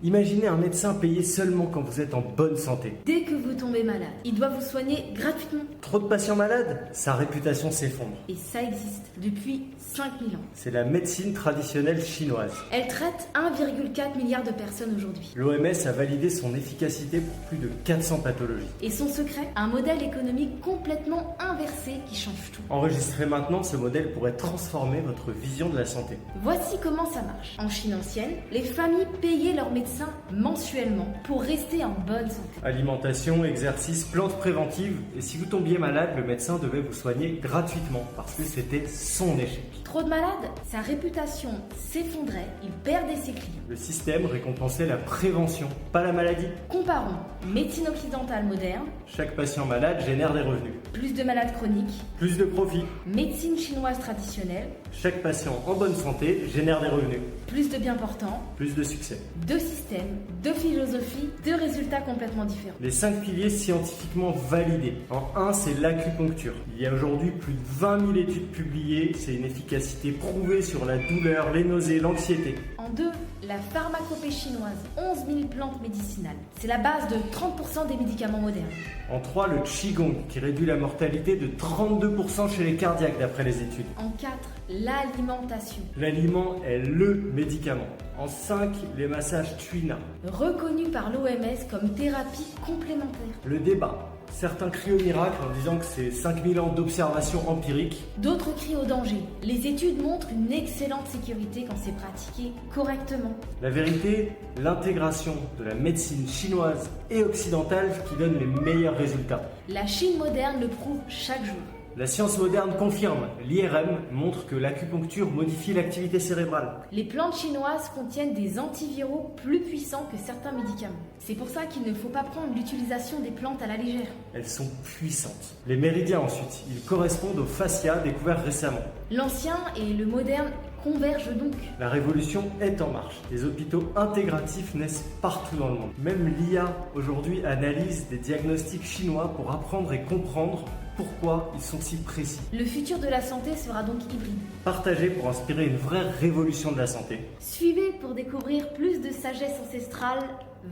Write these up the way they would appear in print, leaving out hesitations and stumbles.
Imaginez un médecin payé seulement quand vous êtes en bonne santé. Dès que vous tombez malade, il doit vous soigner gratuitement. Trop de patients malades, sa réputation s'effondre. Et ça existe depuis 5000 ans. C'est la médecine traditionnelle chinoise. Elle traite 1,4 milliard de personnes aujourd'hui. L'OMS a validé son efficacité pour plus de 400 pathologies. Et son secret, un modèle économique complètement inversé qui change tout. Enregistrez maintenant, ce modèle pourrait transformer votre vision de la santé. Voici comment ça marche. En Chine ancienne, les familles payaient leurs médecins mensuellement pour rester en bonne santé. Alimentation, exercice, plantes préventives. Et si vous tombiez malade, le médecin devait vous soigner gratuitement parce que c'était son échec. Trop de malades, sa réputation s'effondrait, il perdait ses clients. Le système récompensait la prévention, pas la maladie. Comparons médecine occidentale moderne, Chaque patient malade génère des revenus. plus de malades chroniques, Plus de profits. médecine chinoise traditionnelle, Chaque patient en bonne santé génère des revenus. plus de biens portants, Plus de succès. deux systèmes, deux philosophies, deux résultats complètement différents. Les 5 piliers scientifiquement validés. En 1, c'est l'acupuncture. Il y a aujourd'hui plus de 20 000 études publiées. C'est une efficacité prouvée sur la douleur, les nausées, l'anxiété. En deux, la pharmacopée chinoise, 11 000 plantes médicinales. C'est la base de 30% des médicaments modernes. En 3, le Qigong, qui réduit la mortalité de 32% chez les cardiaques d'après les études. En 4, l'alimentation, L'aliment est le médicament. En 5, les massages Tuina. reconnue par l'OMS comme thérapie complémentaire. Le débat. Certains crient au miracle en disant que c'est 5000 ans d'observation empirique. D'autres crient au danger. Les études montrent une excellente sécurité quand c'est pratiqué correctement. La vérité, l'intégration de la médecine chinoise et occidentale qui donne les meilleurs résultats. La Chine moderne le prouve chaque jour. La science moderne confirme, l'IRM montre que l'acupuncture modifie l'activité cérébrale. Les plantes chinoises contiennent des antiviraux plus puissants que certains médicaments. C'est pour ça qu'il ne faut pas prendre l'utilisation des plantes à la légère. Elles sont puissantes. Les méridiens ensuite, ils correspondent aux fascias découverts récemment. L'ancien et le moderne convergent donc. La révolution est en marche. Les hôpitaux intégratifs naissent partout dans le monde. Même l'IA aujourd'hui analyse des diagnostics chinois pour apprendre et comprendre pourquoi ils sont si précis. Le futur de la santé sera donc hybride. Partagez pour inspirer une vraie révolution de la santé. Suivez pour découvrir plus de sagesse ancestrale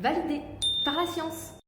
validée par la science.